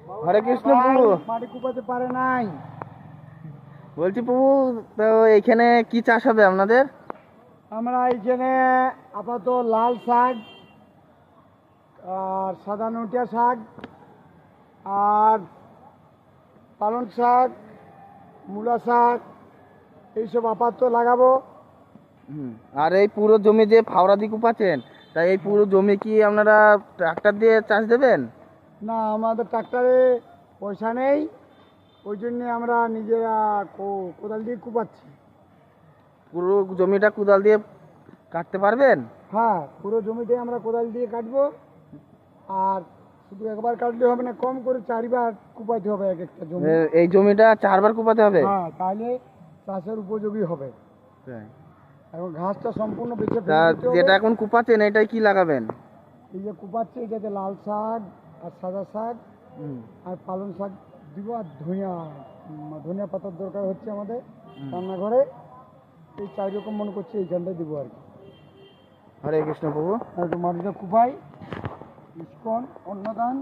হরে কৃষ্ণ প্রভু। মাটি কুপাতে পারে নাই। বলছি প্রভু, তো এখানে কি চাষ হবে আপনাদের? আমরা এখানে আপাতত লাল শাক আর সাদা নোটিয়া শাক আর পালং শাক, মূলা শাক এইসব আপাতত লাগাবো। আর এই পুরো জমি যে ফাওড়া দিয়ে কুপাচ্ছেন, তাই এই পুরো জমি কি আপনারা ট্রাক্টর দিয়ে চাষ দেবেন? না, আমাদের ট্রাক্টরে পয়সা নেই, ওই জন্যে আমরা নিজেরা কোদাল দিয়ে কুপাচ্ছি। পুরো জমিটা কোদাল দিয়ে কাটতে পারবেন? হ্যাঁ, পুরো জমিটাই আমরা কোদাল দিয়ে কাটবো। আর শুধু একবার কাটলে হবে না, কম করে 4বার কুপাইতে হবে এক একটা জমি। এই জমিটা 4বার কুপাতে হবে? হ্যাঁ, তাহলে চাষের উপযোগী হবে। এখন ঘাসটা সম্পূর্ণ বেঁচে তা যেটা এখন কুপাচ্ছেন এটাই কি লাগাবেন? এই যে কুপাচ্ছে এটাতে লাল শাক আর সাদা শাক আর পালং শাক দিব, আর ধনিয়া পাতার দরকার হচ্ছে আমাদের রান্নাঘরে। এই 4 রকম মনে করছি এইখানটায় দিব আর কি। হরে কৃষ্ণ প্রভু। একটু মাটিটা কুপাই, ইস্কন অন্নদান।